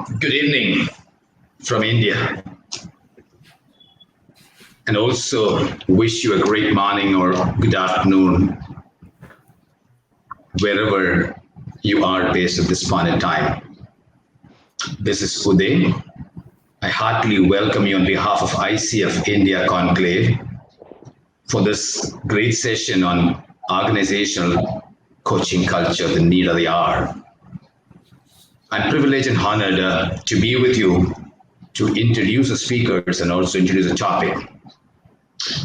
Good evening from India, and also wish you a great morning or good afternoon wherever you are based at this point in time. This is Uday. I heartily welcome you on behalf of ICF India Conclave for this great session on organizational coaching culture, the need of the hour. I'm privileged and honored to be with you to introduce the speakers and also introduce the topic.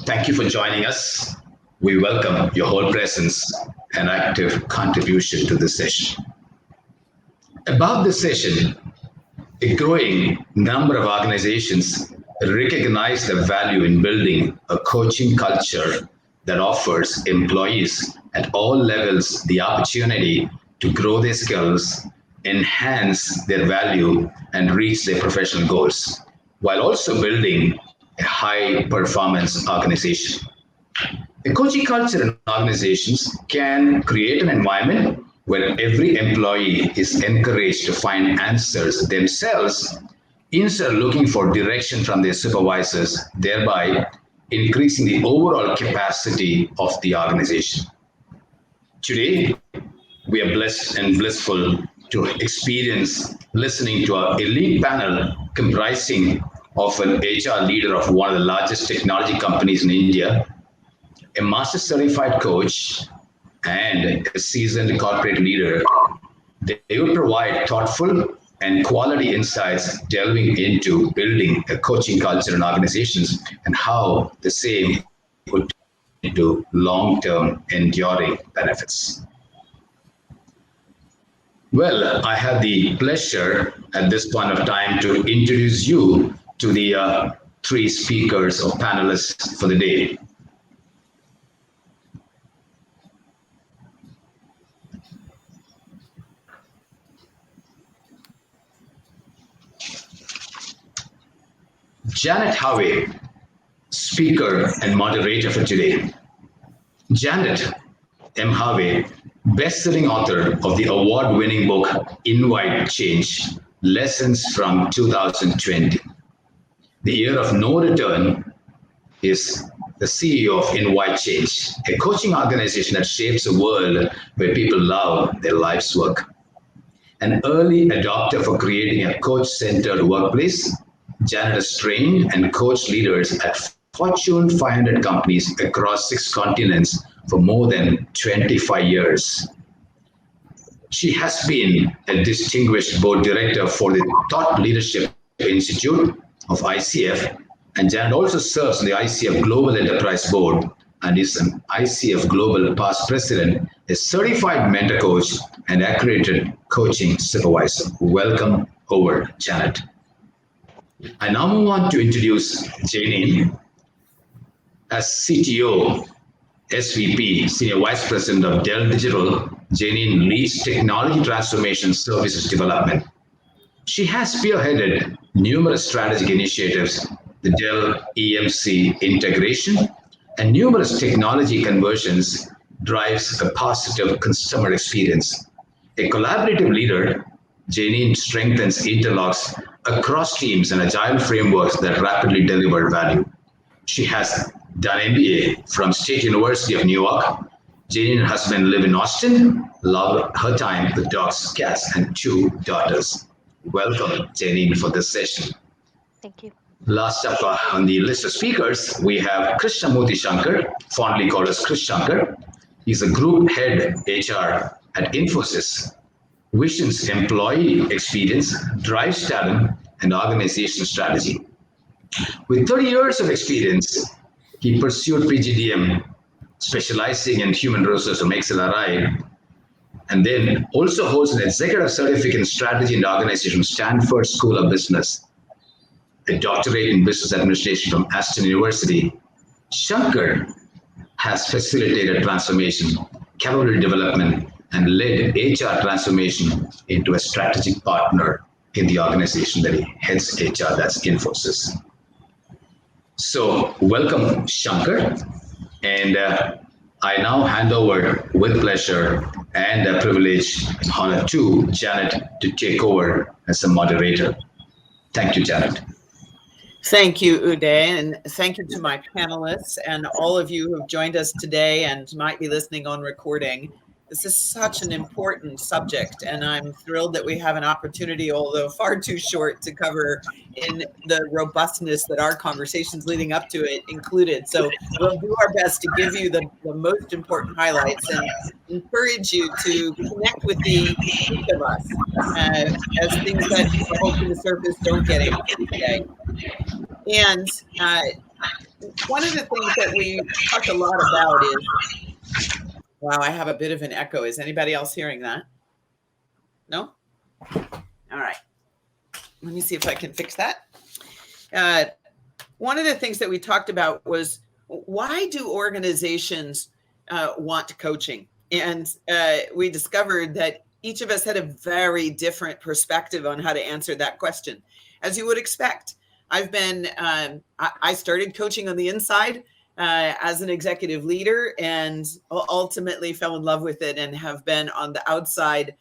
Thank you for joining us. We welcome your whole presence and active contribution to this session. About this session, a growing number of organizations recognize the value in building a coaching culture that offers employees at all levels the opportunity to grow their skills, enhance their value, and reach their professional goals, while also building a high-performance organization. A coaching culture in organizations can create an environment where every employee is encouraged to find answers themselves instead of looking for direction from their supervisors, thereby increasing the overall capacity of the organization. Today, we are blessed and blissful to experience listening to our elite panel comprising of an HR leader of one of the largest technology companies in India, a master certified coach, and a seasoned corporate leader. They will provide thoughtful and quality insights delving into building a coaching culture in organizations and how the same would turn into long-term enduring benefits. Well, I have the pleasure at this point of time to introduce you to the three speakers or panelists for the day. Janet Harvey, speaker and moderator for today. Janet M Harvey, best-selling author of the award-winning book Invite Change, Lessons from 2020. The year of no return is the CEO of Invite Change, a coaching organization that shapes a world where people love their life's work. An early adopter for creating a coach-centered workplace, Janet has trained and coached leaders at Fortune 500 companies across 6 continents for more than 25 years. She has been a distinguished board director for the Thought Leadership Institute of ICF, and Janet also serves on the ICF Global Enterprise Board and is an ICF Global Past President, a certified mentor coach, and accredited coaching supervisor. Welcome over, Janet. I now move on to introduce Janine as CTO, SVP, Senior Vice President of Dell Digital. Janine leads technology transformation services development. She has spearheaded numerous strategic initiatives, the Dell EMC integration, and numerous technology conversions, drives a positive customer experience. A collaborative leader, Janine strengthens interlocks across teams and agile frameworks that rapidly deliver value. She has done MBA from State University of New York. Janine and her husband live in Austin, love her time with dogs, cats, and 2 daughters. Welcome, Janine, for this session. Thank you. Last up on the list of speakers, we have Krishnamurti Shankar, fondly called as Krish Shankar. He's a group head HR at Infosys. Visions employee experience, drives talent, and organizational strategy. With 30 years of experience, he pursued PGDM, specializing in human resources from XLRI, and then also holds an executive certificate in strategy and organization from Stanford School of Business, a doctorate in business administration from Aston University. Shankar has facilitated transformation, capability development, and led HR transformation into a strategic partner in the organization that he heads HR, that's Infosys. So welcome, Shankar. And I now hand over with pleasure and a privilege, honor to Janet to take over as a moderator. Thank you, Janet. Thank you, Uday, and thank you to my panelists and all of you who have joined us today and might be listening on recording. This is such an important subject, and I'm thrilled that we have an opportunity, although far too short, to cover in the robustness that our conversations leading up to it included. So we'll do our best to give you the most important highlights and encourage you to connect with each of us as things that are open to surface don't get answered today. And one of the things that we talked a lot about is, wow, I have a bit of an echo. Is anybody else hearing that? No? All right. Let me see if I can fix that. One of the things that we talked about was, why do organizations want coaching? And we discovered that each of us had a very different perspective on how to answer that question, as you would expect. I started coaching on the inside as an executive leader and ultimately fell in love with it and have been on the outside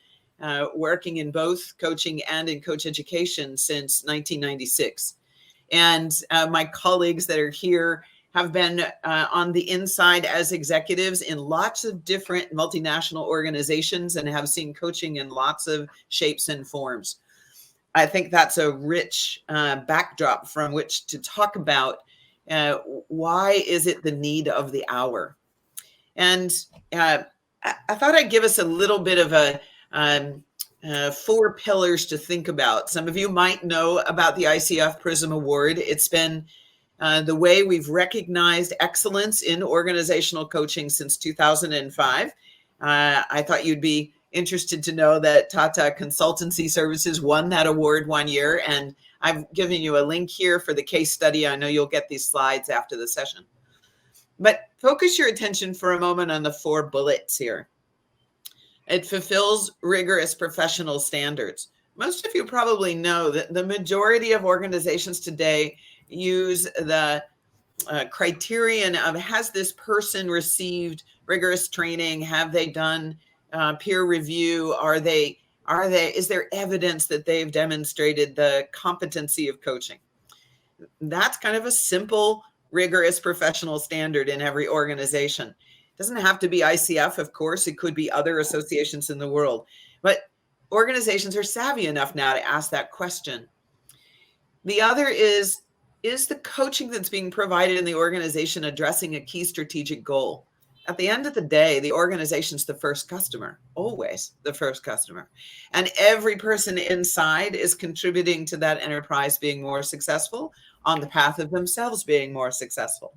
working in both coaching and in coach education since 1996. And my colleagues that are here have been on the inside as executives in lots of different multinational organizations and have seen coaching in lots of shapes and forms. I think that's a rich backdrop from which to talk about why is it the need of the hour. And I thought I'd give us a little bit of a 4 pillars to think about. Some of you might know about the ICF Prism Award. It's been the way we've recognized excellence in organizational coaching since 2005. I thought you'd be interested to know that Tata Consultancy Services won that award one year, and I've given you a link here for the case study. I know you'll get these slides after the session. But focus your attention for a moment on the 4 bullets here. It fulfills rigorous professional standards. Most of you probably know that the majority of organizations today use the criterion of, has this person received rigorous training? Have they done peer review? Is there evidence that they've demonstrated the competency of coaching? That's kind of a simple, rigorous professional standard in every organization. It doesn't have to be ICF, of course. It could be other associations in the world. But organizations are savvy enough now to ask that question. The other is the coaching that's being provided in the organization addressing a key strategic goal? At the end of the day, the organization's the first customer, always the first customer. And every person inside is contributing to that enterprise being more successful on the path of themselves being more successful.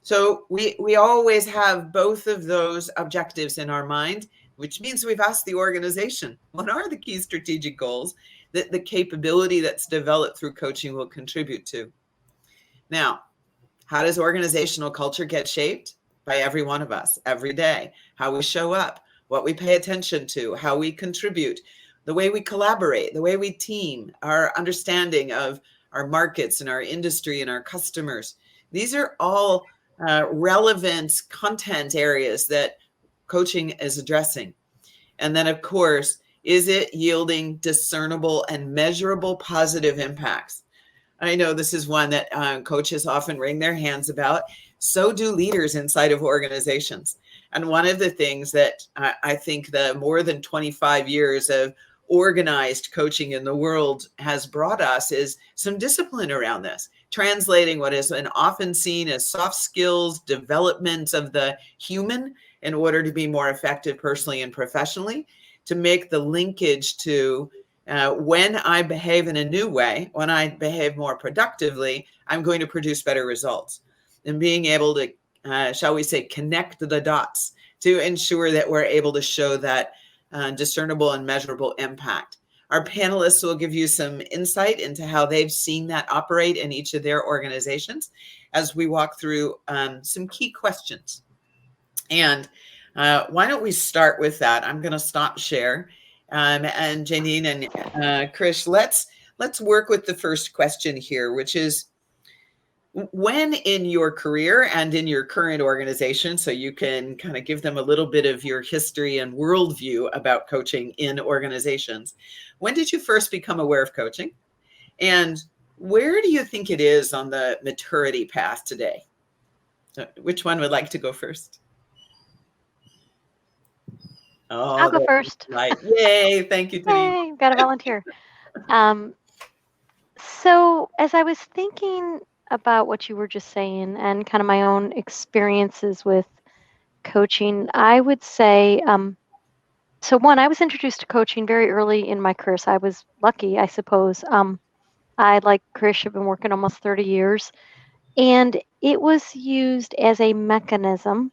So we always have both of those objectives in our mind, which means we've asked the organization, what are the key strategic goals that the capability that's developed through coaching will contribute to? Now, how does organizational culture get shaped? By every one of us, every day. How we show up, what we pay attention to, how we contribute, the way we collaborate, the way we team, our understanding of our markets and our industry and our customers. These are all relevant content areas that coaching is addressing. And then, of course, is it yielding discernible and measurable positive impacts? I know this is one that coaches often wring their hands about. So do leaders inside of organizations. And one of the things that I think the more than 25 years of organized coaching in the world has brought us is some discipline around this, translating what is often seen as soft skills development of the human in order to be more effective personally and professionally, to make the linkage to when I behave in a new way, when I behave more productively, I'm going to produce better results. And being able to, shall we say, connect the dots to ensure that we're able to show that discernible and measurable impact. Our panelists will give you some insight into how they've seen that operate in each of their organizations as we walk through some key questions. And why don't we start with that? I'm going to stop share. And Janine and Krish, let's work with the first question here, which is, When in your career and in your current organization, so you can kind of give them a little bit of your history and worldview about coaching in organizations, when did you first become aware of coaching? And where do you think it is on the maturity path today? Which one would like to go first? Oh, I'll go first. Right. Yay. Thank you, Janine. Yay, got a volunteer. So as I was thinking about what you were just saying and kind of my own experiences with coaching, I would say, so one, I was introduced to coaching very early in my career. So I was lucky, I suppose. I, like Krish, have been working almost 30 years. And it was used as a mechanism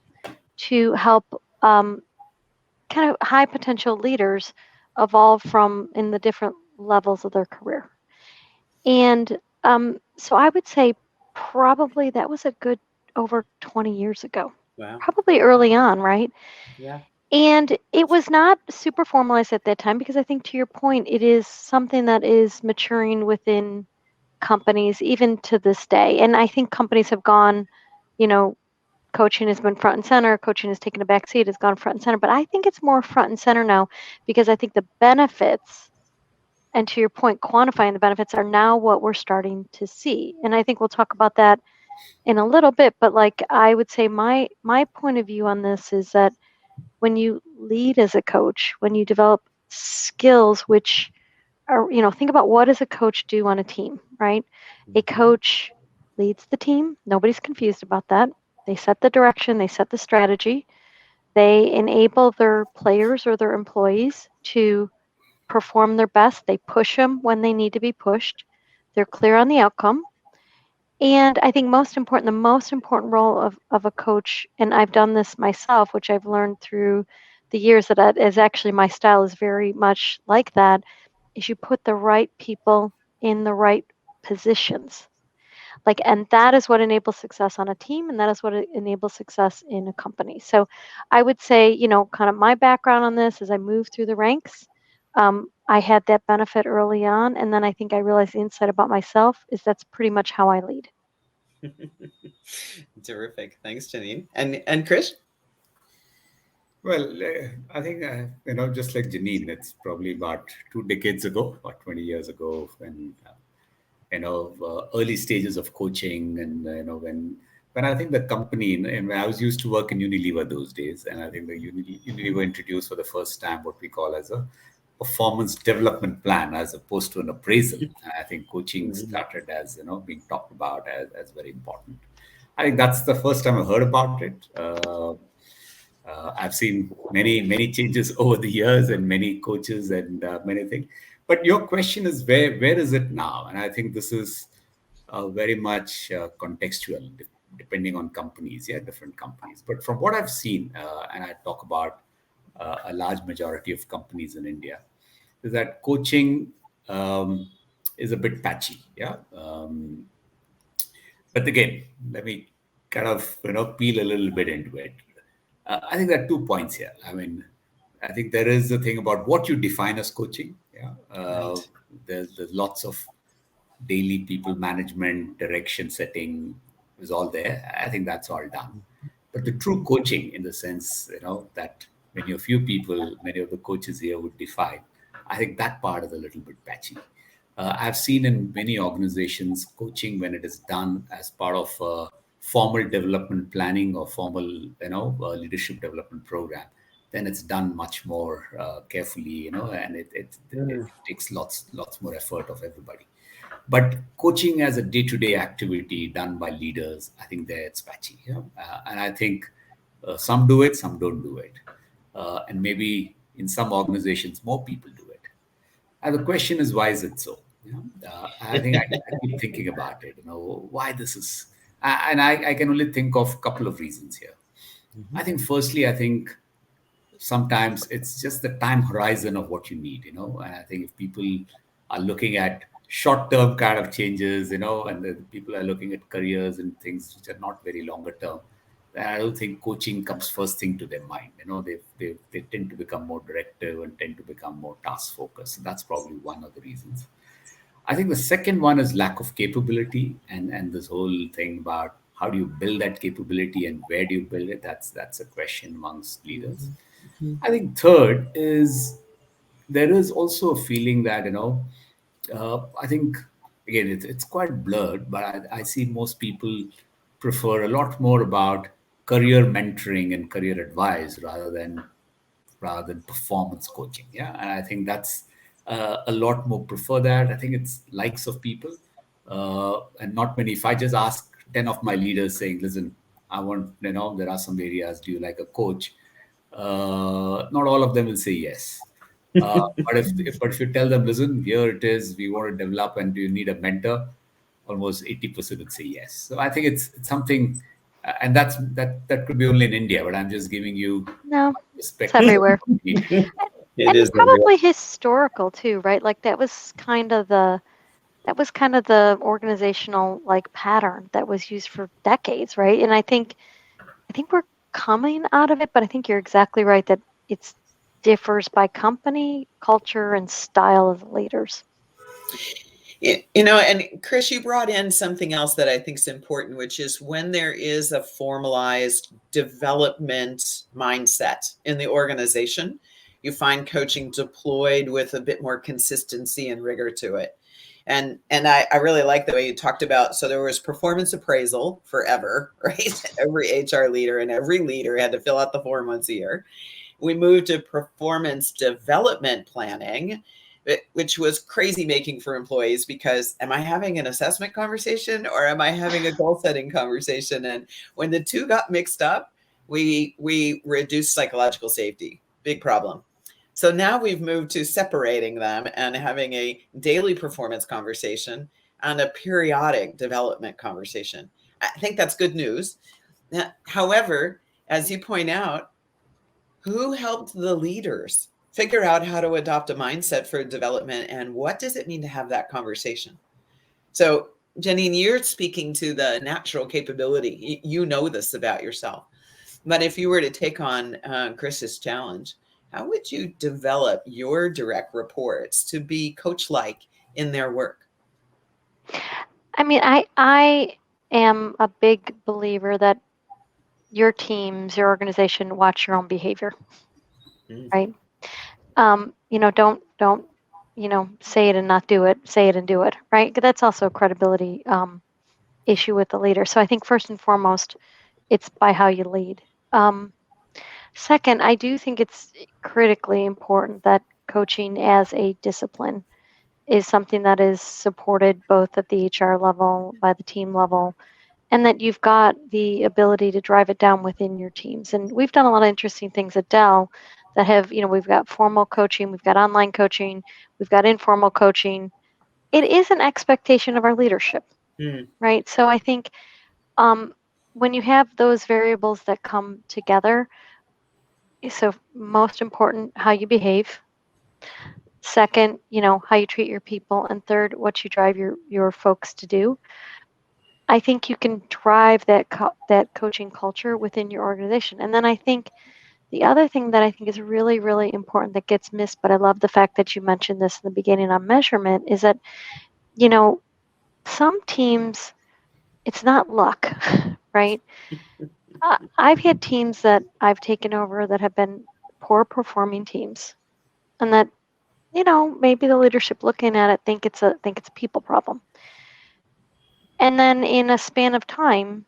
to help kind of high potential leaders evolve from in the different levels of their career. And so I would say probably that was a good over 20 years ago. Wow. Probably early on, right? Yeah. And it was not super formalized at that time because I think to your point, it is something that is maturing within companies even to this day. And I think companies have gone, coaching has been front and center, coaching has taken a back seat, has gone front and center. But I think it's more front and center now because I think the benefits, and to your point, quantifying the benefits are now what we're starting to see. And I think we'll talk about that in a little bit. But like I would say my point of view on this is that when you lead as a coach, when you develop skills which are, think about what does a coach do on a team, right? A coach leads the team. Nobody's confused about that. They set the direction, they set the strategy, they enable their players or their employees to perform their best. They push them when they need to be pushed. They're clear on the outcome. And I think the most important role of a coach, and I've done this myself, which I've learned through the years that is actually my style is very much like that, is you put the right people in the right positions. And that is what enables success on a team, and that is what enables success in a company. So I would say, kind of my background on this as I moved through the ranks, I had that benefit early on. And then I think I realized the insight about myself is that's pretty much how I lead. Terrific. Thanks, Janine. And Krish? Well, I think, just like Janine, it's probably about 2 decades ago, or 20 years ago, when, early stages of coaching. And, when I think the company, and when I was used to work in Unilever those days, and I think the Unilever introduced for the first time what we call as a performance development plan as opposed to an appraisal. And I think coaching started as, being talked about as very important. I think that's the first time I heard about it. I've seen many changes over the years and many coaches and many things. But your question is where is it now? And I think this is very much contextual, depending on companies, different companies. But from what I've seen, and I talk about a large majority of companies in India, is that coaching is a bit patchy. But again, let me kind of peel a little bit into it. I think there are 2 points here. I mean, I think there is the thing about what you define as coaching. Right. There's lots of daily people management, direction setting is all there. I think that's all done. But the true coaching, in the sense, that many of the coaches here would define, I think that part is a little bit patchy. I've seen in many organizations coaching, when it is done as part of formal development planning or formal, leadership development program, then it's done much more carefully, and it takes lots more effort of everybody. But coaching as a day-to-day activity done by leaders, I think there it's patchy. And I think some do it, some don't do it. And maybe in some organizations, more people do it. And the question is, why is it so? I think I keep thinking about it, why this is. And I can only think of a couple of reasons here. I think firstly, sometimes it's just the time horizon of what you need, and I think if people are looking at short-term kind of changes, and the people are looking at careers and things which are not very longer term, then I don't think coaching comes first thing to their mind. They tend to become more directive and tend to become more task focused. So that's probably one of the reasons. I think the second one is lack of capability, and this whole thing about how do you build that capability and where do you build it. That's a question amongst leaders. I think third is there is also a feeling that I think again it's quite blurred, but I see most people prefer a lot more about career mentoring and career advice rather than performance coaching. Yeah, and I think that's a lot more prefer that. I think it's likes of people, and not many. If I just ask 10 of my leaders saying, "Listen, I want there are some areas. Do you like a coach?" Not all of them will say yes. But if you tell them, listen, here it is, we want to develop, and do you need a mentor? Almost 80% would say yes. So I think it's something, and that could be only in India, but I'm just giving you No, it's perspective. everywhere. It And is probably historical too, right? Like that was kind of the organizational like pattern that was used for decades, right? And I think we're coming out of it, but I think you're exactly right that it differs by company, culture, and style of leaders. And Chris, you brought in something else that I think is important, which is when there is a formalized development mindset in the organization, you find coaching deployed with a bit more consistency and rigor to it. And I really like the way you talked about, so there was performance appraisal forever, right? Every HR leader and every leader had to fill out the form once a year. We moved to performance development planning, which was crazy making for employees, because am I having an assessment conversation or am I having a goal setting conversation? And when the two got mixed up, we reduced psychological safety. Big problem. So now we've moved to separating them and having a daily performance conversation and a periodic development conversation. I think that's good news. However, as you point out, who helped the leaders figure out how to adopt a mindset for development, and what does it mean to have that conversation? So, Janine, you're speaking to the natural capability. You know this about yourself. But if you were to take on Chris's challenge, how would you develop your direct reports to be coach-like in their work? I mean, I am a big believer that your teams, your organization, watch your own behavior, right? Don't say it and not do it. Say it and do it, right? That's also a credibility issue with the leader. So I think first and foremost, it's by how you lead. Second, I do think it's critically important that coaching as a discipline is something that is supported both at the HR level, by the team level, and that you've got the ability to drive it down within your teams. And we've done a lot of interesting things at Dell that have, we've got formal coaching, we've got online coaching, we've got informal coaching. It is an expectation of our leadership, right? So I think when you have those variables that come together, so most important, how you behave. Second, how you treat your people. And third, what you drive your folks to do. I think you can drive that coaching culture within your organization. And then I think the other thing that I think is really, really important that gets missed, but I love the fact that you mentioned this in the beginning on measurement, is that, some teams, it's not luck, right? I've had teams that I've taken over that have been poor performing teams, and that, maybe the leadership looking at it think it's a people problem. And then in a span of time,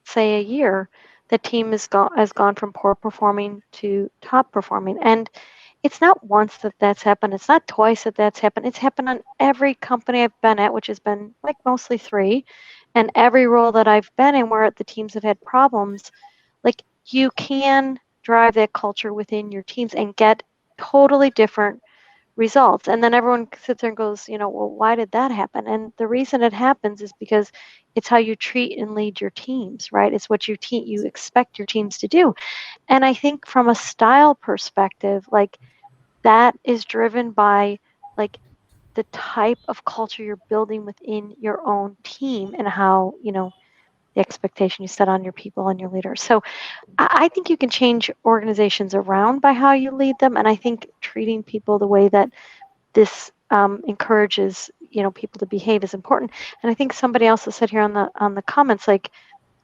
say a year, the team has gone from poor performing to top performing. And it's not once that's happened. It's not twice that's happened. It's happened on every company I've been at, which has been like mostly 3. And every role that I've been in where the teams have had problems, like you can drive that culture within your teams and get totally different results. And then everyone sits there and goes, well, why did that happen? And the reason it happens is because it's how you treat and lead your teams, right? It's what you expect your teams to do. And I think from a style perspective, like that is driven by like the type of culture you're building within your own team and how, the expectation you set on your people and your leaders. So I think you can change organizations around by how you lead them. And I think treating people the way that this encourages, people to behave is important. And I think somebody else has said here on the comments, like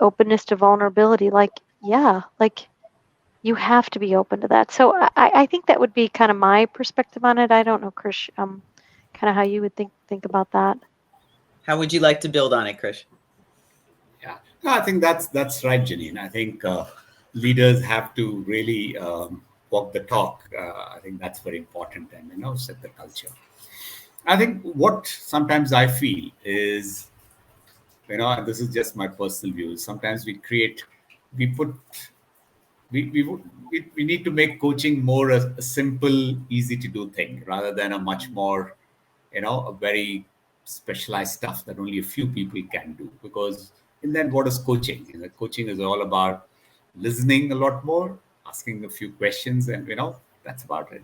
openness to vulnerability, like, yeah, like you have to be open to that. So I think that would be kind of my perspective on it. I don't know, Krish, kind of how you would think about that. How would you like to build on it, Krish? Yeah, no, I think that's right, Janine. I think leaders have to really walk the talk. I think that's very important, and set the culture. I think what sometimes I feel is, and this is just my personal view. Sometimes we need to make coaching more a simple, easy to do thing rather than a much more, a very specialized stuff that only a few people can do. Because in that, what is coaching? Coaching is all about listening a lot more, asking a few questions, and that's about it.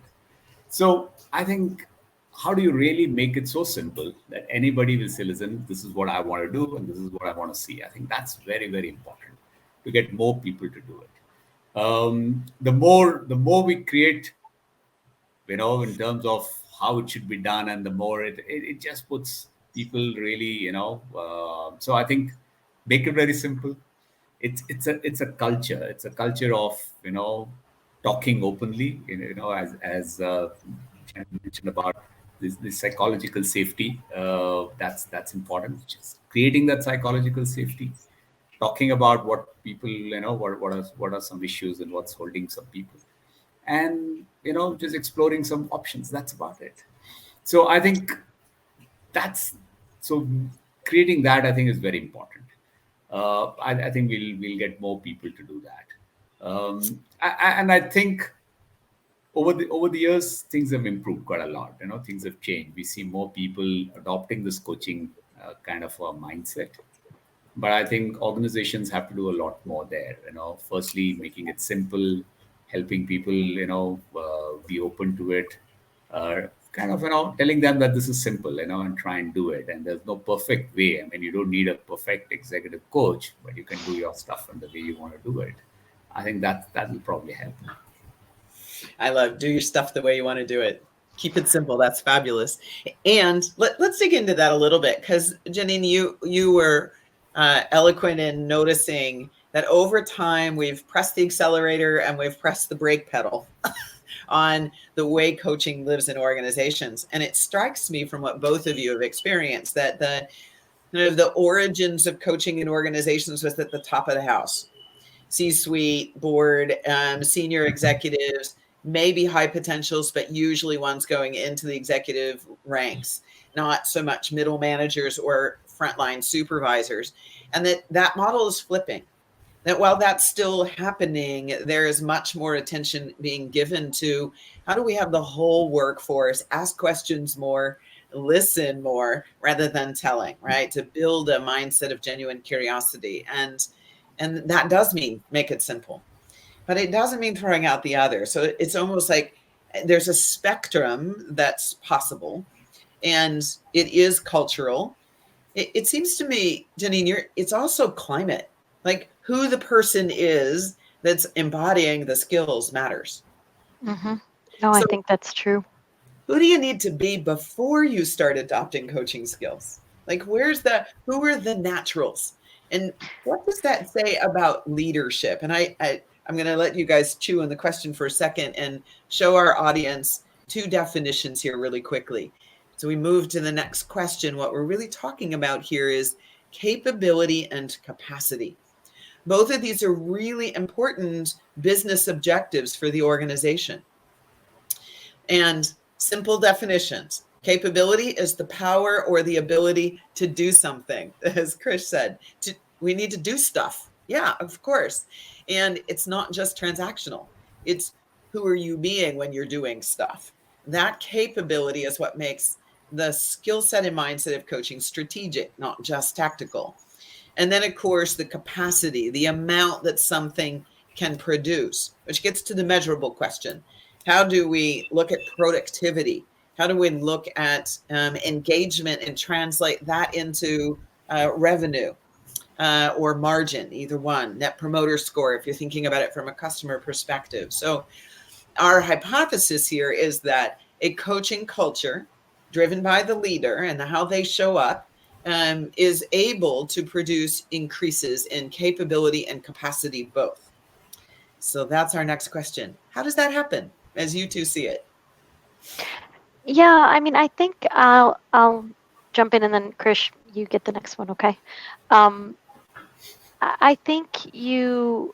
So I think, how do you really make it so simple that anybody will say, listen, this is what I want to do and this is what I want to see? I think that's very, very important to get more people to do it. The more we create, in terms of how it should be done, and the more it just puts people really, so I think make it very simple. It's a culture. It's a culture of, talking openly, as Jen mentioned about this psychological safety. That's important. Just creating that psychological safety, talking about what people, what are some issues and what's holding some people, and just exploring some options. That's about it. So I think creating that, I think, is very important. I think we'll get more people to do that. And I think over the years, things have improved quite a lot. Things have changed. We see more people adopting this coaching kind of a mindset. But I think organizations have to do a lot more there. Firstly, making it simple, helping people, be open to it. Kind of, telling them that this is simple, and try and do it. And there's no perfect way. I mean, you don't need a perfect executive coach, but you can do your stuff in the way you want to do it. I think that will probably help. I love do your stuff the way you want to do it. Keep it simple. That's fabulous. And let's dig into that a little bit, because Janine, you were eloquent in noticing that over time we've pressed the accelerator and we've pressed the brake pedal on the way coaching lives in organizations. And it strikes me from what both of you have experienced that the origins of coaching in organizations was at the top of the house. C-suite, board, senior executives, maybe high potentials, but usually ones going into the executive ranks, not so much middle managers or frontline supervisors. And that model is flipping. That while that's still happening, there is much more attention being given to how do we have the whole workforce ask questions more, listen more, rather than telling, right? To build a mindset of genuine curiosity. And that does mean make it simple, but it doesn't mean throwing out the other. So it's almost like there's a spectrum that's possible, and it is cultural. It seems to me, Janine, it's also climate. Like who the person is that's embodying the skills matters. Mm-hmm. No, I think that's true. Who do you need to be before you start adopting coaching skills? Like who are the naturals? And what does that say about leadership? And I'm going to let you guys chew on the question for a second and show our audience two definitions here really quickly. So we move to the next question. What we're really talking about here is capability and capacity. Both of these are really important business objectives for the organization. And simple definitions. Capability is the power or the ability to do something, as Krish said. We need to do stuff. Yeah, of course. And it's not just transactional. It's who are you being when you're doing stuff. That capability is what makes the skill set and mindset of coaching strategic, not just tactical. And then, of course, the capacity, the amount that something can produce, which gets to the measurable question. How do we look at productivity? How do we look at engagement and translate that into revenue or margin, either one, net promoter score, if you're thinking about it from a customer perspective. So our hypothesis here is that a coaching culture driven by the leader and how they show up, is able to produce increases in capability and capacity both. So that's our next question. How does that happen as you two see it? Yeah, I mean, I think I'll jump in and then Krish, you get the next one, okay? I think you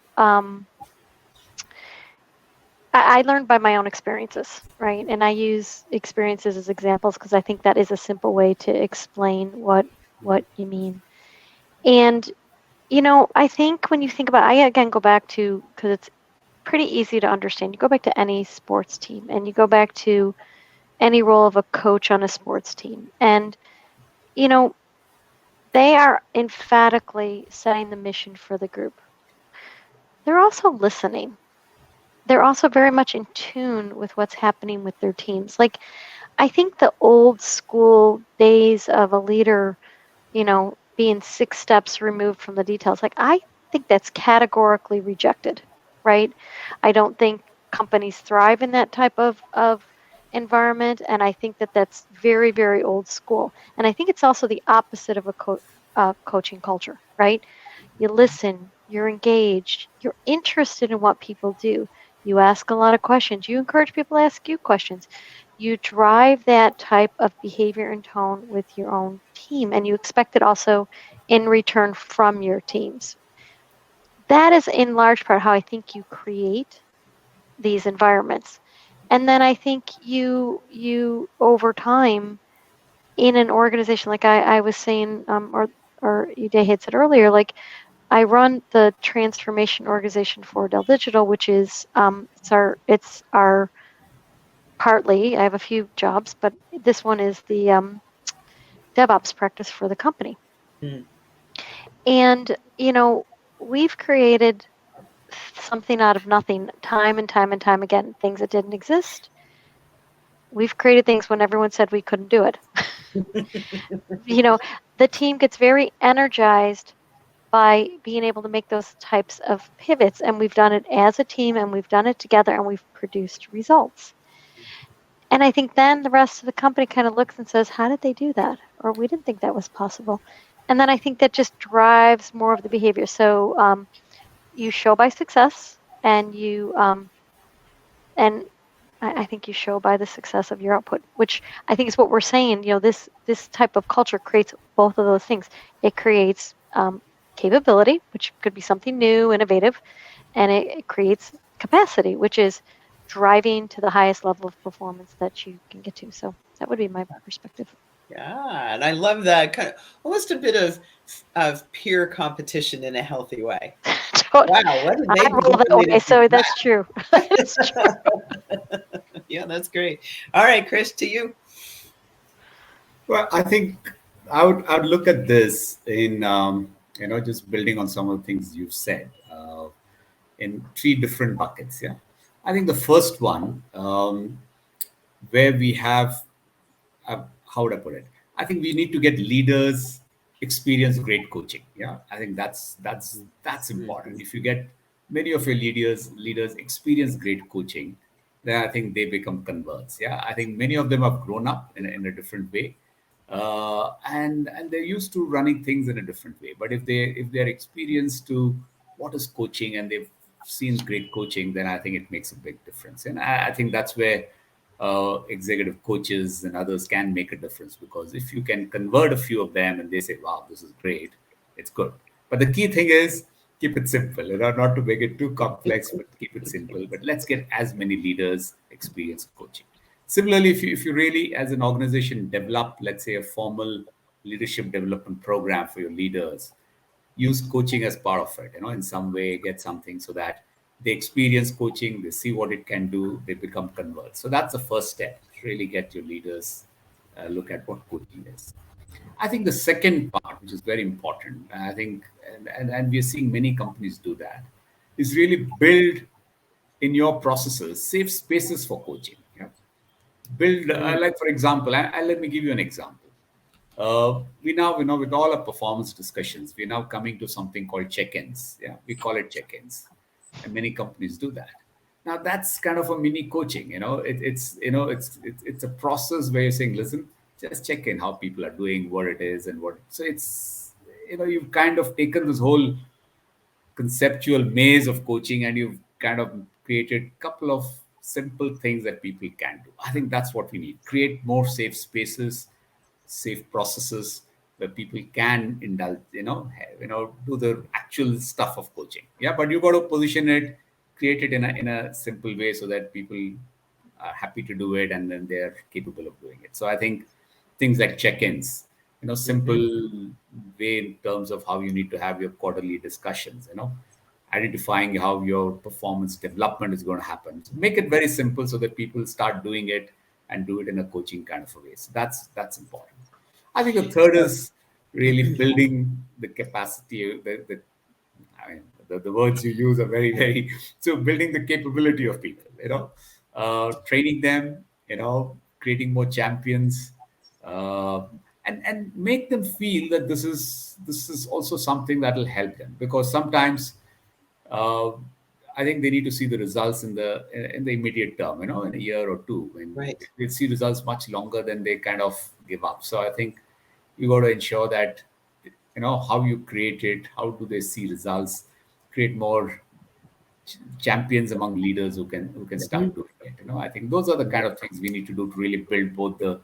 I learned by my own experiences, right? And I use experiences as examples because I think that is a simple way to explain what you mean. And I think when you think about, I again go back to, because it's pretty easy to understand. You go back to any sports team and you go back to any role of a coach on a sports team. And, they are emphatically setting the mission for the group. They're also listening. They're also very much in tune with what's happening with their teams. Like, I think the old school days of a leader, being 6 steps removed from the details, like, I think that's categorically rejected, right? I don't think companies thrive in that type of environment. And I think that that's very, very old school. And I think it's also the opposite of a coaching culture, right? You listen, you're engaged, you're interested in what people do. You ask a lot of questions. You encourage people to ask you questions. You drive that type of behavior and tone with your own team, and you expect it also in return from your teams. That is in large part how I think you create these environments. And then I think you over time in an organization, like I was saying, or Uday had said earlier, like, I run the transformation organization for Dell Digital, which is it's our partly, I have a few jobs, but this one is the DevOps practice for the company. Mm. And we've created something out of nothing time and time and time again, things that didn't exist. We've created things when everyone said we couldn't do it. The team gets very energized by being able to make those types of pivots. And we've done it as a team, and we've done it together, and we've produced results. And I think then the rest of the company kind of looks and says, how did they do that? Or we didn't think that was possible. And then I think that just drives more of the behavior. So you show by success, and and I think you show by the success of your output, which I think is what we're saying. This type of culture creates both of those things. It creates capability, which could be something new, innovative, and it creates capacity, which is driving to the highest level of performance that you can get to. So that would be my perspective. Yeah, and I love that, kind of almost a bit of peer competition in a healthy way. Wow, what did they roll that way, so that's true. It's true. Yeah, that's great. All right, Chris, to you. Well, I think I would look at this in just building on some of the things you've said in 3 different buckets. Yeah, I think the first one where we have how would I put it? I think we need to get leaders experience great coaching. Yeah, I think that's important. If you get many of your leaders experience great coaching, then I think they become converts. Yeah, I think many of them have grown up in a different way, and they're used to running things in a different way. But if they're experienced to what is coaching and they've seen great coaching, then I think it makes a big difference. And I think that's where executive coaches and others can make a difference, because if you can convert a few of them and they say, wow, this is great, it's good. But the key thing is keep it simple, not to make it too complex, but keep it simple. But let's get as many leaders experience coaching. Similarly, if you really as an organization develop, let's say, a formal leadership development program for your leaders, use coaching as part of it, in some way, get something so that they experience coaching, they see what it can do, they become converts. So that's the first step, really get your leaders look at what coaching is. I think the second part, which is very important, I think, and we're seeing many companies do that, is really build in your processes safe spaces for coaching. Yeah? Build, like for example, let me give you an example. We now, with all our performance discussions, we're now coming to something called check-ins. Yeah, we call it check-ins, and many companies do that. Now that's kind of a mini coaching. It's a process where you're saying, listen, just check in how people are doing, what it is, and what. So it's, you've kind of taken this whole conceptual maze of coaching and you've kind of created a couple of simple things that people can do. I think that's what we need. Create more safe spaces, safe processes where people can indulge, do the actual stuff of coaching. Yeah, but you got to position it, create it in a simple way so that people are happy to do it and then they're capable of doing it. So I think things like check-ins, simple way in terms of how you need to have your quarterly discussions, identifying how your performance development is going to happen. So make it very simple so that people start doing it and do it in a coaching kind of a way. So that's important. I think the third is really building the capacity, the words you use are very, very, so building the capability of people, training them, creating more champions, and make them feel that this is also something that will help them, because sometimes I think they need to see the results in the immediate term, in a year or two. When they see results much longer, than they kind of give up. So I think you got to ensure that how you create it, how do they see results, create more champions among leaders who can start doing it. I think those are the kind of things we need to do to really build both the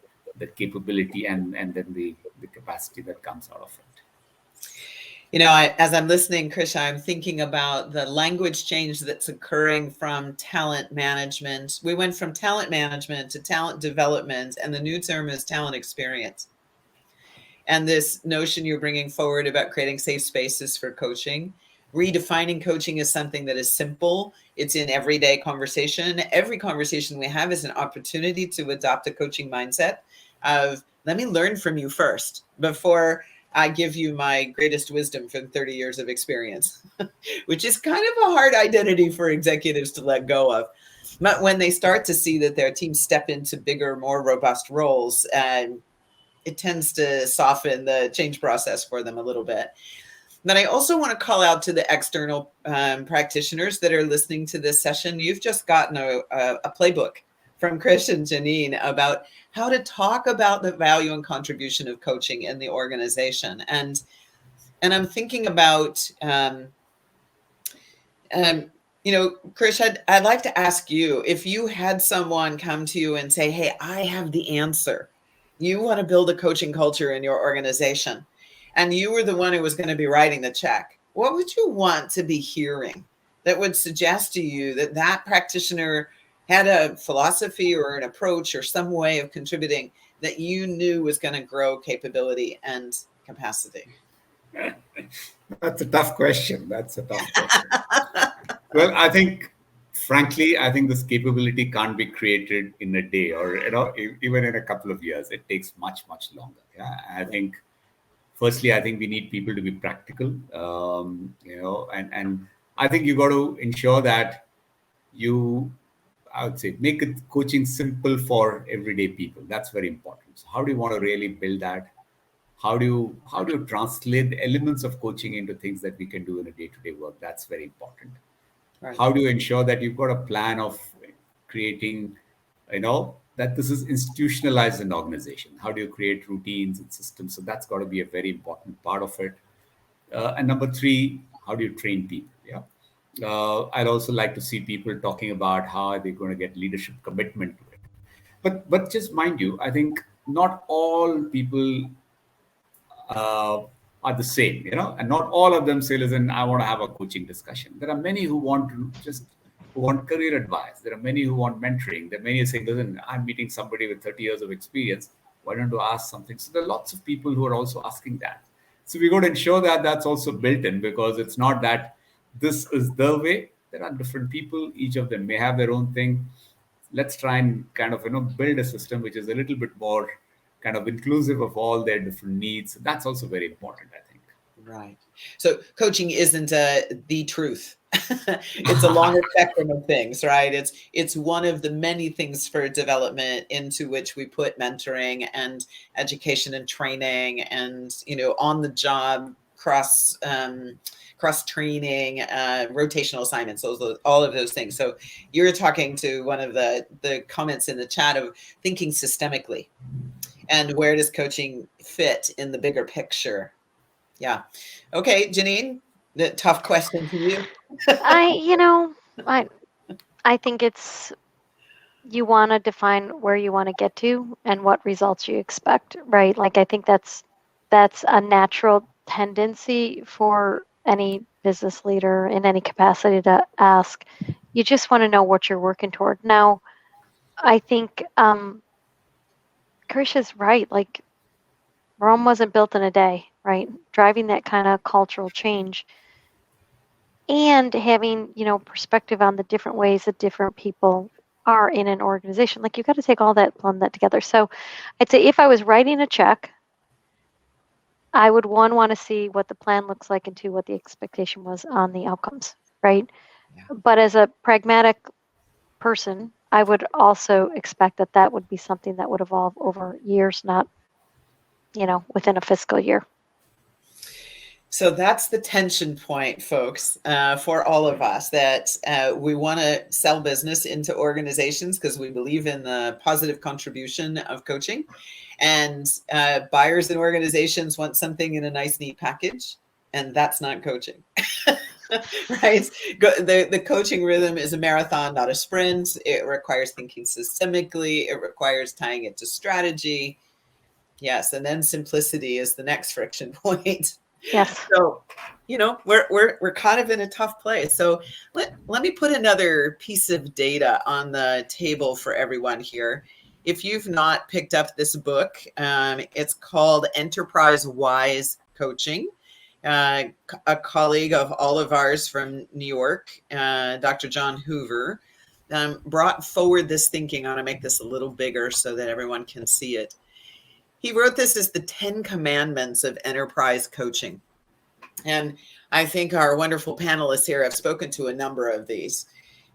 capability and then the capacity that comes out of it. As I'm listening, Krish, I'm thinking about the language change that's occurring from talent management. We went from talent management to talent development, and the new term is talent experience. And this notion you're bringing forward about creating safe spaces for coaching. Redefining coaching is something that is simple. It's in everyday conversation. Every conversation we have is an opportunity to adopt a coaching mindset of, let me learn from you first before I give you my greatest wisdom from 30 years of experience, which is kind of a hard identity for executives to let go of. But when they start to see that their teams step into bigger, more robust roles, it tends to soften the change process for them a little bit. Then I also want to call out to the external practitioners that are listening to this session. You've just gotten a playbook from Krish and Janine about how to talk about the value and contribution of coaching in the organization. And I'm thinking about, Krish, I'd like to ask you, if you had someone come to you and say, hey, I have the answer. You want to build a coaching culture in your organization, and you were the one who was going to be writing the check, what would you want to be hearing that would suggest to you that that practitioner had a philosophy or an approach or some way of contributing that you knew was going to grow capability and capacity? That's a tough question. Well, I think, frankly, this capability can't be created in a day or, even in a couple of years. It takes much, much longer. Yeah, I think, firstly, I think we need people to be practical, and I think you got to ensure that I would say, make it coaching simple for everyday people. That's very important. So how do you want to really build that? How do you translate the elements of coaching into things that we can do in a day-to-day work? That's very important. Right. How do you ensure that you've got a plan of creating, that this is institutionalized in the organization? How do you create routines and systems? So that's got to be a very important part of it. And number three, how do you train people? Yeah. I'd also like to see people talking about how they're going to get leadership commitment to it. But just mind you, I think not all people are the same, and not all of them say, listen, I want to have a coaching discussion. There are many who want career advice. There are many who want mentoring. There are many who say, listen, I'm meeting somebody with 30 years of experience. Why don't you ask something? So there are lots of people who are also asking that. So we got to ensure that that's also built in, because it's not that this is the way. There are different people. Each of them may have their own thing. Let's try and kind of, build a system which is a little bit more kind of inclusive of all their different needs. That's also very important, I think. Right. So coaching isn't the truth. It's a longer spectrum of things, right? It's one of the many things for development into which we put mentoring and education and training and, on the job cross training, rotational assignments, all of those things. So you're talking to one of the comments in the chat of thinking systemically. and where does coaching fit in the bigger picture? Yeah. Okay, Janine, the tough question for you. I think it's, you want to define where you want to get to and what results you expect, right? Like, I think that's a natural tendency for any business leader in any capacity to ask. You just want to know what you're working toward. Now, I think Krisha's right. Like, Rome wasn't built in a day, right? Driving that kind of cultural change and having, perspective on the different ways that different people are in an organization. Like, you got to take all that, blend that together. So I'd say if I was writing a check, I would, one, want to see what the plan looks like, and two, what the expectation was on the outcomes, right? Yeah. But as a pragmatic person, I would also expect that would be something that would evolve over years, not, within a fiscal year. So that's the tension point, folks, for all of us, that we want to sell business into organizations because we believe in the positive contribution of coaching. And buyers and organizations want something in a nice, neat package. And that's not coaching, right? The coaching rhythm is a marathon, not a sprint. It requires thinking systemically. It requires tying it to strategy. Yes. And then simplicity is the next friction point. Yes. So, we're kind of in a tough place. So let me put another piece of data on the table for everyone here. If you've not picked up this book, it's called Enterprise Wise Coaching. A colleague of all of ours from New York, Dr. John Hoover, brought forward this thinking. I want to make this a little bigger so that everyone can see it. He wrote this as the 10 commandments of enterprise coaching. And I think our wonderful panelists here have spoken to a number of these.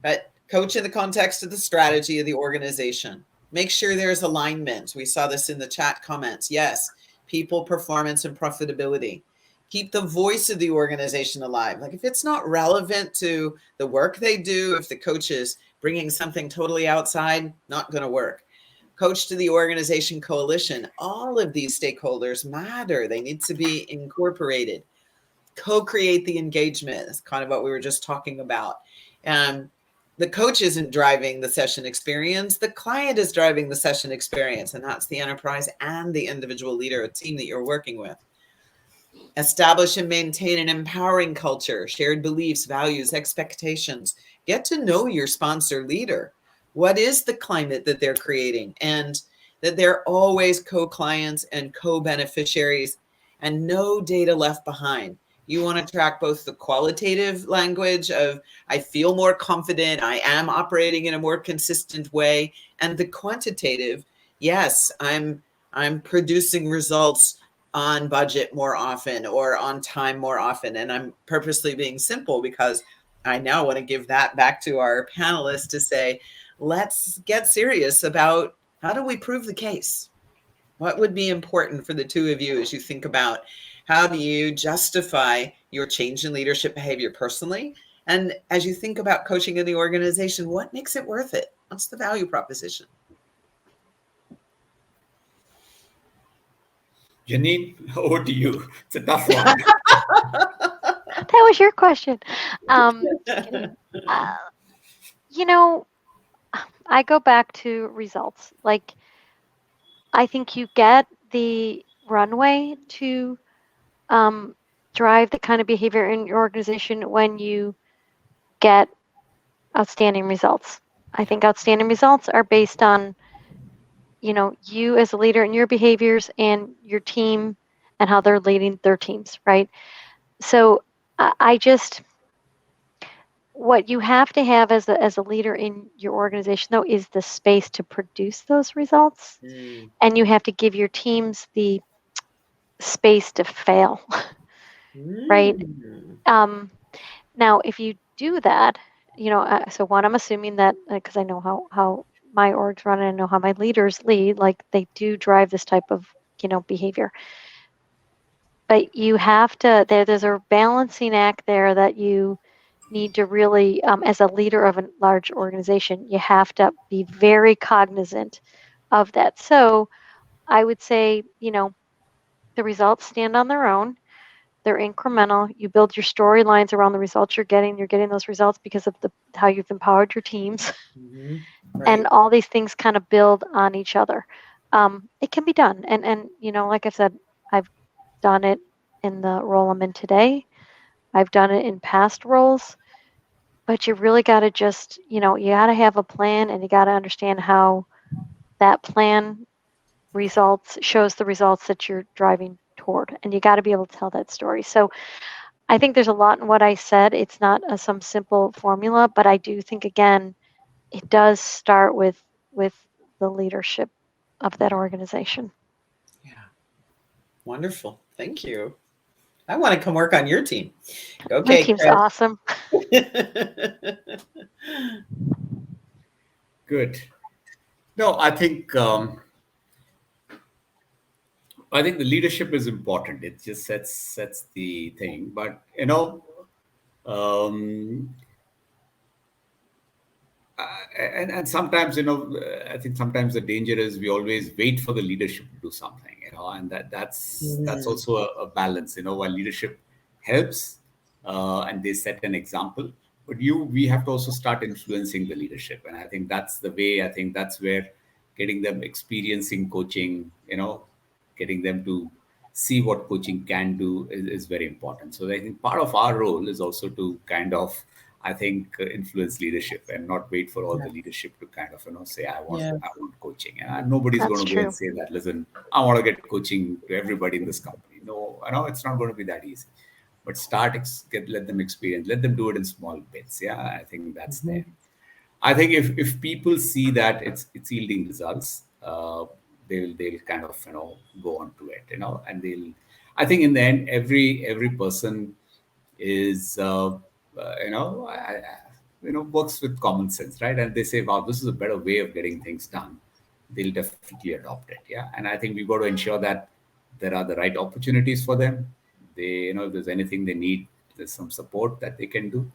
But coach in the context of the strategy of the organization. Make sure there's alignment. We saw this in the chat comments. Yes, people, performance, and profitability. Keep the voice of the organization alive. Like, if it's not relevant to the work they do, if the coach is bringing something totally outside, not going to work. Coach to the organization coalition. All of these stakeholders matter. They need to be incorporated. Co-create the engagement. That's kind of what we were just talking about. The coach isn't driving the session experience. The client is driving the session experience. And that's the enterprise and the individual leader or team that you're working with. Establish and maintain an empowering culture, shared beliefs, values, expectations. Get to know your sponsor leader. What is the climate that they're creating? And that they're always co-clients and co-beneficiaries, and no data left behind. You want to track both the qualitative language of, I feel more confident, I am operating in a more consistent way, and the quantitative, yes, I'm producing results on budget more often or on time more often. And I'm purposely being simple because I now want to give that back to our panelists to say, let's get serious about, how do we prove the case? What would be important for the two of you as you think about, how do you justify your change in leadership behavior personally? And as you think about coaching in the organization, what makes it worth it? What's the value proposition? Janine, over to you. It's a tough one. That was your question. I go back to results. Like, I think you get the runway to drive the kind of behavior in your organization when you get outstanding results. I think outstanding results are based on, you as a leader and your behaviors and your team and how they're leading their teams, right? So what you have to have as a leader in your organization, though, is the space to produce those results. And you have to give your teams the space to fail, right? Now, if you do that, so one, I'm assuming that, because I know how my orgs run and I know how my leaders lead, like, they do drive this type of, behavior. But you have to, there's a balancing act there that you need to really, as a leader of a large organization, you have to be very cognizant of that. So I would say, the results stand on their own. They're incremental. You build your storylines around the results you're getting. You're getting those results because of how you've empowered your teams. Right. And all these things kind of build on each other. It can be done. And like I said, I've done it in the role I'm in today. I've done it in past roles. But you really got to just, you got to have a plan, and you got to understand how that plan shows the results that you're driving toward. And you got to be able to tell that story. So I think there's a lot in what I said. It's not some simple formula, but I do think, again, it does start with the leadership of that organization. Yeah. Wonderful. Thank you. I want to come work on your team. Okay. My team's awesome. Good. No, I think the leadership is important. It just sets the thing. But and sometimes I think sometimes the danger is we always wait for the leadership to do something, and that's also a balance. While leadership helps and they set an example, but we have to also start influencing the leadership. And I think that's the way. I think that's where getting them experiencing coaching, getting them to see what coaching can do is very important. So I think part of our role is also to kind of, I think, influence leadership and not wait for all the leadership to kind of, say, I want coaching. And nobody's That's going to go and say that, listen, I want to get coaching to everybody in this company. No, I know it's not going to be that easy. But let them experience, let them do it in small bits. Yeah, I think that's there. I think if people see that it's yielding results, they'll kind of go on to it, and I think in the end every person is works with common sense, right? And they say, wow, this is a better way of getting things done. They'll definitely adopt it. Yeah. And I think we've got to ensure that there are the right opportunities for them. They, if there's anything they need, there's some support that they can do.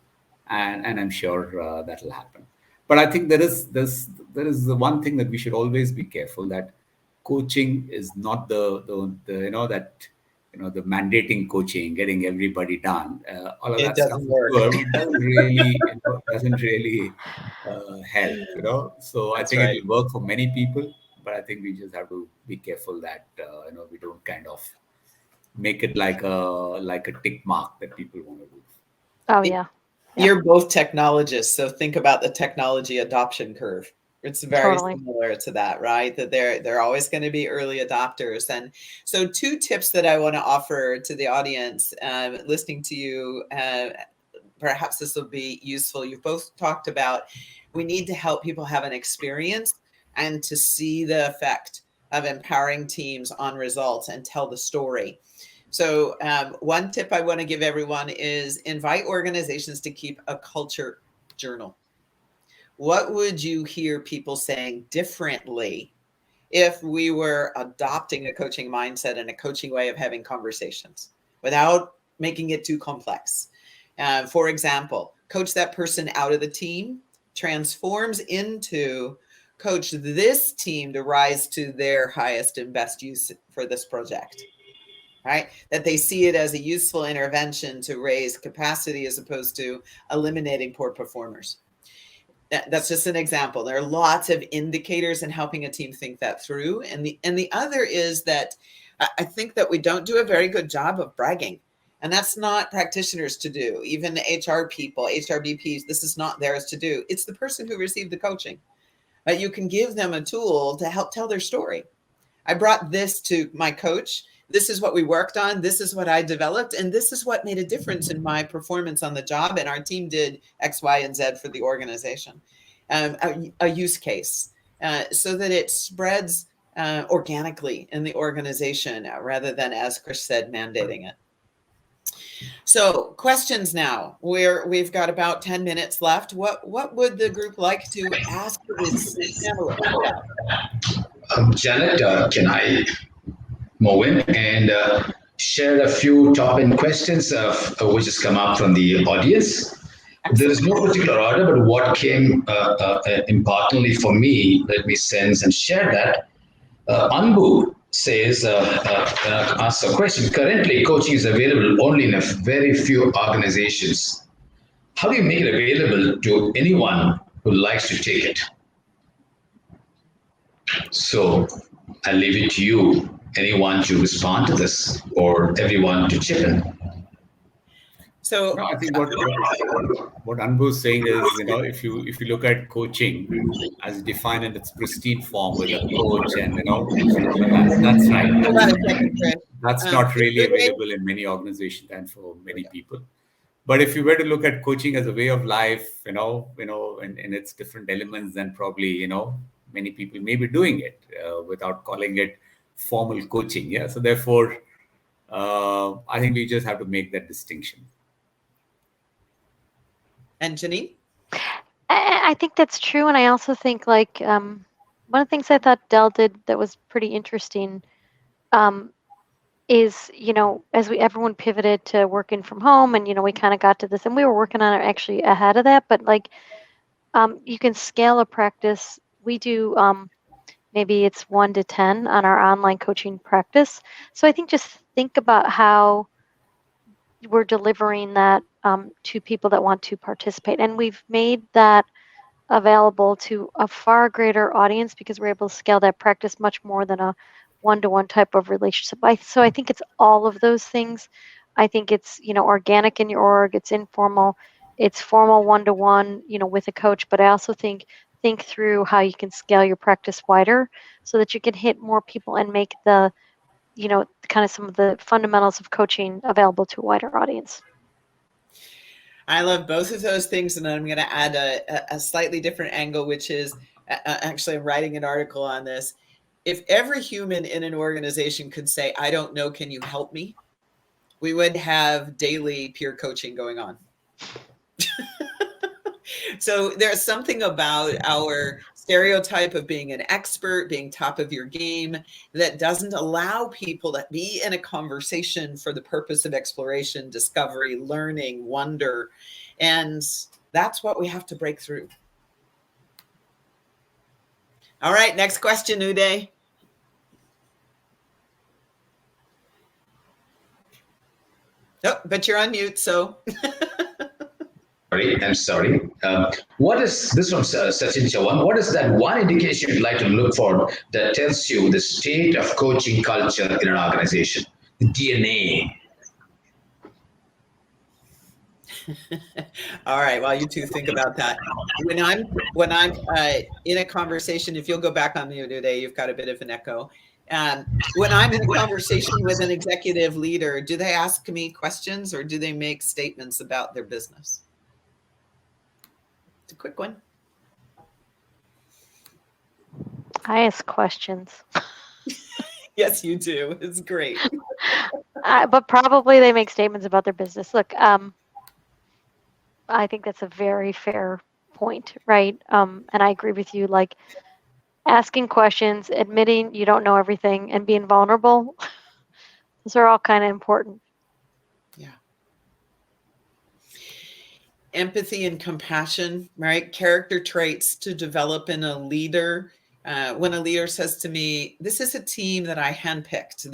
And I'm sure that'll happen. But I think there is the one thing that we should always be careful, that coaching is not the mandating coaching, getting everybody done. All of It that doesn't stuff work. doesn't really help. So I think it will work for many people, but I think we just have to be careful that we don't kind of make it like a tick mark that people want to do. Oh yeah. You're both technologists, so think about the technology adoption curve. It's very similar to that, right? That they're always going to be early adopters. And so 2 tips that I want to offer to the audience listening to you, perhaps this will be useful. You've both talked about we need to help people have an experience and to see the effect of empowering teams on results and tell the story. So one tip I want to give everyone is invite organizations to keep a culture journal. What would you hear people saying differently if we were adopting a coaching mindset and a coaching way of having conversations without making it too complex? For example, coach that person out of the team, transforms into coach this team to rise to their highest and best use for this project. Right? That they see it as a useful intervention to raise capacity as opposed to eliminating poor performers. That's just an example. There are lots of indicators in helping a team think that through. And the other is that I think that we don't do a very good job of bragging. And that's not practitioners to do. Even HR people, HRBPs, this is not theirs to do. It's the person who received the coaching. But you can give them a tool to help tell their story. I brought this to my coach. This is what we worked on. This is what I developed. And this is what made a difference in my performance on the job. And our team did X, Y, and Z for the organization. A use case so that it spreads organically in the organization rather than, as Chris said, mandating it. So questions now. We've got about 10 minutes left. What would the group like to ask this panelist? Janet, can I move in and share a few top-end questions which has come up from the audience? There is no particular order, but what came importantly for me, let me sense and share that. Anbu, says, asks a question. Currently, coaching is available only in a very few organizations. How do you make it available to anyone who likes to take it? So I'll leave it to you, anyone to respond to this or everyone to chip in. So No, I think what Anbu is saying is, if you look at coaching as defined in its pristine form with a coach, and that's right. hold on a second, Chris. That's not really available in many organizations and for many people. But if you were to look at coaching as a way of life, in its different elements, then probably many people may be doing it without calling it formal coaching. Yeah. So therefore, I think we just have to make that distinction. And Janine? I think that's true. And I also think one of the things I thought Dell did that was pretty interesting is, as everyone pivoted to working from home and, we kind of got to this, and we were working on it actually ahead of that, but you can scale a practice. We do maybe it's 1 to 10 on our online coaching practice. So I think just think about how we're delivering that to people that want to participate. And we've made that available to a far greater audience because we're able to scale that practice much more than a one-to-one type of relationship. So I think it's all of those things. I think it's, organic in your org, it's informal, it's formal one-to-one, with a coach. But I also think through how you can scale your practice wider so that you can hit more people and make the, kind of some of the fundamentals of coaching available to a wider audience. I love both of those things, and I'm going to add a slightly different angle, which is actually I'm writing an article on this. If every human in an organization could say, I don't know, can you help me? We would have daily peer coaching going on. So there's something about our stereotype of being an expert, being top of your game, that doesn't allow people to be in a conversation for the purpose of exploration, discovery, learning, wonder. And that's what we have to break through. All right, next question, Uday. Oh, but you're on mute, so. I'm sorry. What is this from Sachin Chawan? What is that one indication you'd like to look for that tells you the state of coaching culture in an organization? The DNA. All right. Well, you two think about that. When I'm in a conversation, if you'll go back on mute today, you've got a bit of an echo. When I'm in a conversation with an executive leader, do they ask me questions or do they make statements about their business? It's a quick one. I ask questions. Yes, you do. It's great. But probably they make statements about their business. Look, I think that's a very fair point, right? And I agree with you. Like asking questions, admitting you don't know everything, and being vulnerable. Those are all kind of important. Yeah. Empathy and compassion, right? Character traits to develop in a leader. When a leader says to me, this is a team that I handpicked.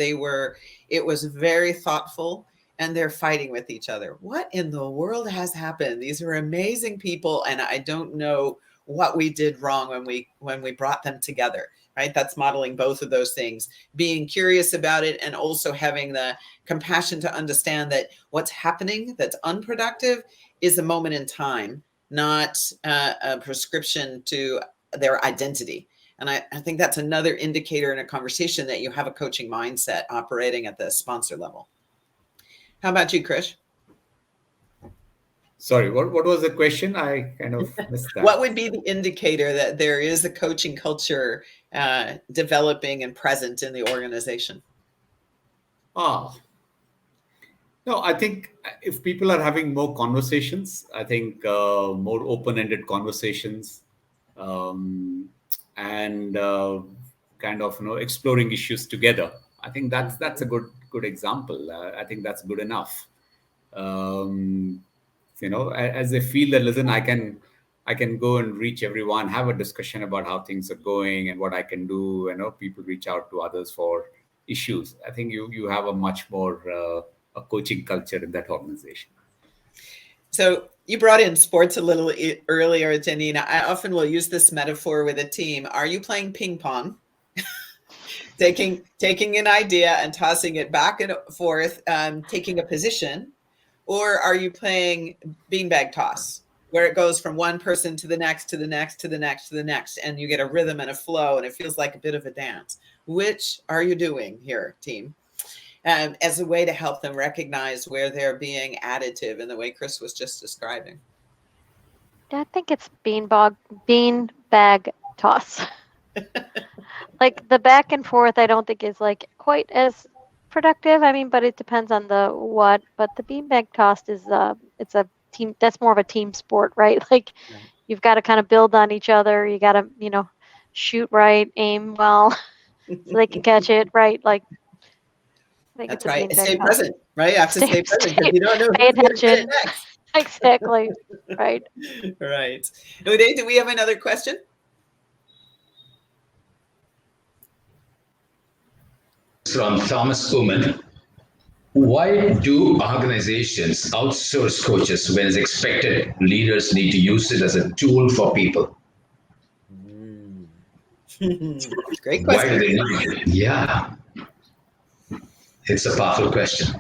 It was very thoughtful and they're fighting with each other. What in the world has happened? These are amazing people. And I don't know what we did wrong when we brought them together, right? That's modeling both of those things, being curious about it and also having the compassion to understand that what's happening that's unproductive is a moment in time, not a prescription to their identity. And I think that's another indicator in a conversation that you have a coaching mindset operating at the sponsor level. How about you, Krish? Sorry, what was the question? I kind of missed that. What would be the indicator that there is a coaching culture developing and present in the organization? No, I think if people are having more conversations, I think more open-ended conversations, and kind of exploring issues together. I think that's a good example. I think that's good enough. As they feel that, listen, I can go and reach everyone, have a discussion about how things are going and what I can do. People reach out to others for issues, I think you have a much more a coaching culture in that organization. So you brought in sports a little earlier, Janine. I often will use this metaphor with a team. Are you playing ping pong? taking an idea and tossing it back and forth, taking a position, or are you playing beanbag toss, where it goes from one person to the next, to the next, to the next, to the next, and you get a rhythm and a flow, and it feels like a bit of a dance? Which are you doing here, team? As a way to help them recognize where they're being additive in the way Chris was just describing. I think it's beanbag toss. Like the back and forth, I don't think is like quite as productive. I mean, but it depends on the what. But the beanbag toss is it's a team. That's more of a team sport, right? Like you've got to kind of build on each other. You got to, shoot right, aim well, so they can catch it right. Like that's right. Stay present, right? You have to stay present because you don't know pay who's going to get it attention. next. Exactly. Right. Right. Uday, do we have another question? From Thomas Uman. Why do organizations outsource coaches when it's expected leaders need to use it as a tool for people? Great question. Why do they need it? Yeah. It's a powerful question.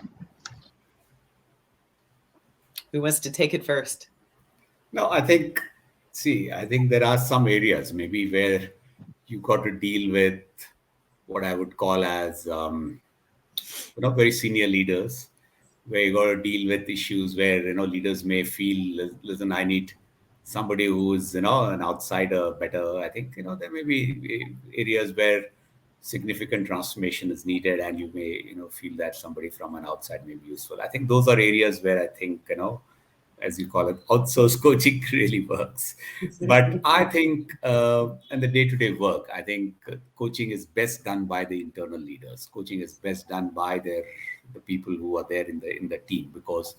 Who wants to take it first? No, I think there are some areas maybe where you got to deal with what I would call as, very senior leaders, where you got to deal with issues where, leaders may feel, listen, I need somebody who's, an outsider better. I think, there may be areas where significant transformation is needed and you may, feel that somebody from an outside may be useful. I think those are areas where I think, as you call it, outsource coaching really works. But I think in the day-to-day work, I think coaching is best done by the internal leaders. Coaching is best done by the people who are there in the team, because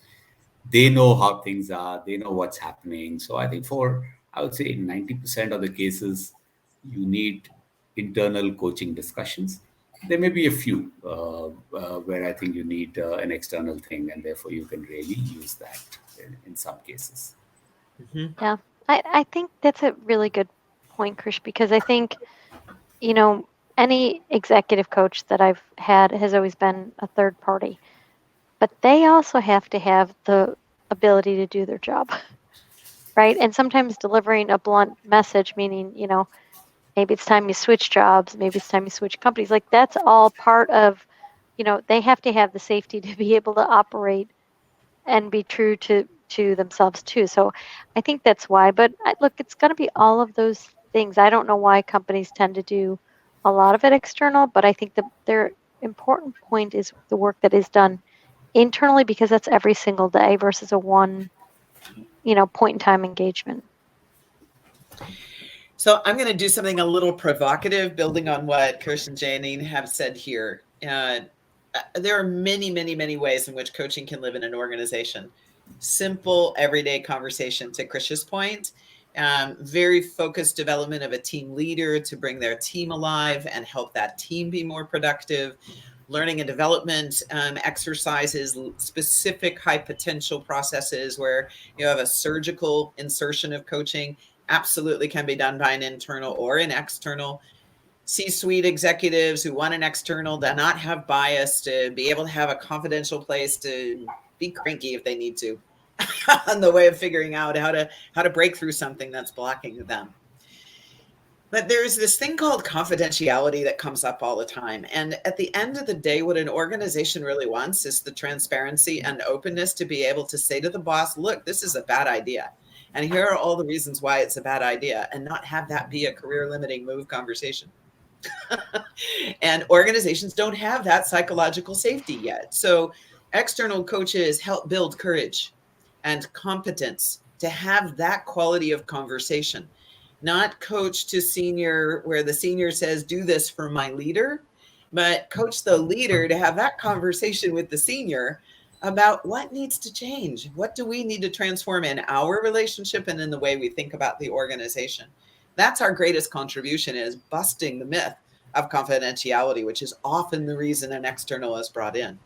they know how things are, they know what's happening. So I think I would say 90% of the cases, you need internal coaching discussions. There may be a few where I think you need an external thing, and therefore you can really use that in some cases. Mm-hmm. Yeah, I think that's a really good point, Krish, because I think, any executive coach that I've had has always been a third party, but they also have to have the ability to do their job, right? And sometimes delivering a blunt message, meaning, maybe it's time you switch jobs, maybe it's time you switch companies. Like that's all part of, they have to have the safety to be able to operate and be true to themselves too. So I think that's why. But look, it's going to be all of those things. I don't know why companies tend to do a lot of it external, but I think their important point is the work that is done internally, because that's every single day versus a one, point in time engagement. So I'm going to do something a little provocative, building on what Krish and Janine have said here. There are many, many, many ways in which coaching can live in an organization. Simple, everyday conversation, to Krish's point. Very focused development of a team leader to bring their team alive and help that team be more productive. Learning and development exercises, specific high potential processes where you have a surgical insertion of coaching, absolutely can be done by an internal or an external. C-suite executives who want an external to not have bias, to be able to have a confidential place to be cranky if they need to on the way of figuring out how to break through something that's blocking them. But there's this thing called confidentiality that comes up all the time. And at the end of the day, what an organization really wants is the transparency and openness to be able to say to the boss, look, this is a bad idea. And here are all the reasons why it's a bad idea, and not have that be a career limiting move conversation. And organizations don't have that psychological safety yet. So external coaches help build courage and competence to have that quality of conversation. Not coach to senior where the senior says, do this for my leader, but coach the leader to have that conversation with the senior about what needs to change. What do we need to transform in our relationship and in the way we think about the organization? That's our greatest contribution, is busting the myth of confidentiality, which is often the reason an external is brought in.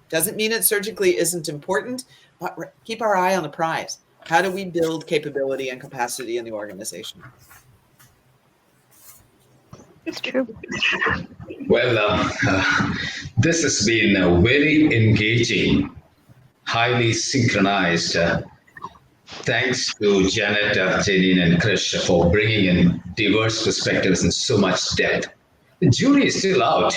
Doesn't mean it surgically isn't important, but keep our eye on the prize. How do we build capability and capacity in the organization? It's true. Well, this has been a very engaging, highly synchronized. Thanks to Janet, Janine, and Krish for bringing in diverse perspectives and so much depth. The jury is still out.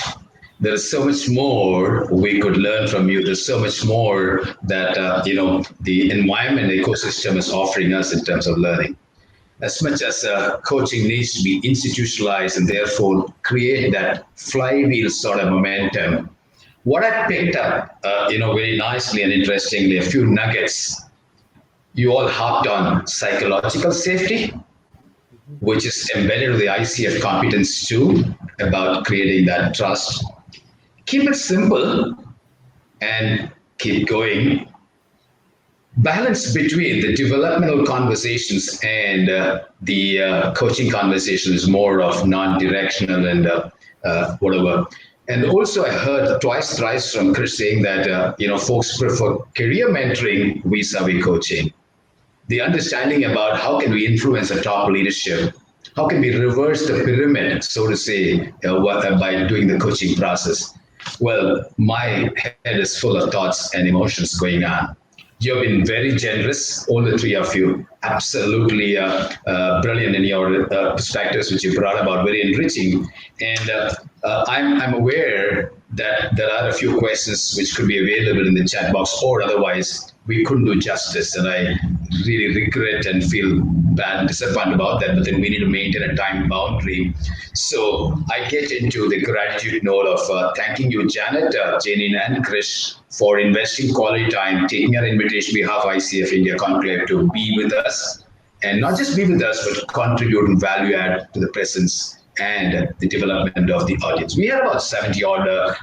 There is so much more we could learn from you. There's so much more that the environment, the ecosystem is offering us in terms of learning. As much as coaching needs to be institutionalized and therefore create that flywheel sort of momentum, what I picked up, very nicely and interestingly, a few nuggets. You all harped on psychological safety, which is embedded with the ICF competence too, about creating that trust. Keep it simple and keep going. Balance between the developmental conversations and the coaching conversation is more of non-directional and whatever. And also I heard thrice from Chris saying that, folks prefer career mentoring vis-a-vis coaching. The understanding about how can we influence the top leadership, how can we reverse the pyramid, so to say, by doing the coaching process. Well, my head is full of thoughts and emotions going on. You have been very generous, all the three of you, absolutely brilliant in your perspectives, which you brought about, very enriching. And I'm aware that there are a few questions which could be available in the chat box, or otherwise we couldn't do justice. And I really regret and feel bad and disappointed about that, but then we need to maintain a time boundary. So I get into the gratitude note of thanking you, Janet, Janine, and Krish, for investing quality time, taking our invitation on behalf of ICF India Conclave to be with us, and not just be with us, but contribute and value add to the presence and the development of the audience. We had about 70 odd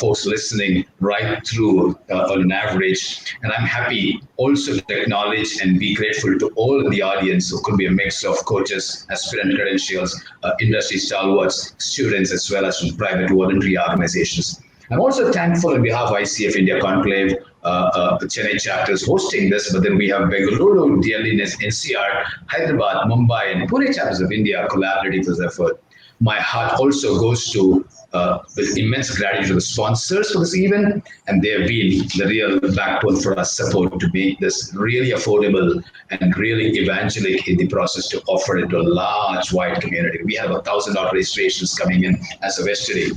folks listening right through on an average, and I'm happy also to acknowledge and be grateful to all of the audience, who could be a mix of coaches, aspirant credentials, industry stalwarts, students, as well as from private voluntary organizations. I'm also thankful on behalf of ICF India Conclave, Chennai chapter is hosting this, but then we have Bengaluru, Delhi, NCR, Hyderabad, Mumbai, and Pune chapters of India collaborating for this effort. My heart also goes to with immense gratitude to the sponsors for this event, and they have been the real backbone for our support to make this really affordable and really evangelic in the process to offer it to a large, wide community. We have 1,000 odd registrations coming in as of yesterday.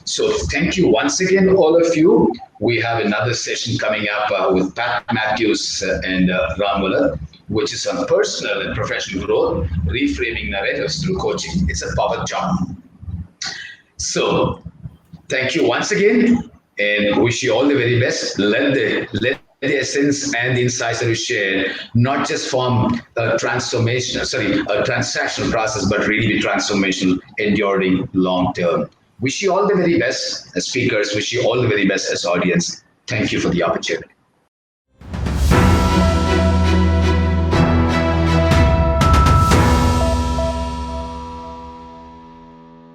So thank you once again, all of you. We have another session coming up with Pat Matthews and Ram Muller, which is on personal and professional growth, reframing narratives through coaching. It's a power job. So thank you once again, and wish you all the very best. Let the essence and the insights that we share not just form a transactional process, but really be transformational, enduring, long term. Wish you all the very best as speakers. Wish you all the very best as audience. Thank you for the opportunity.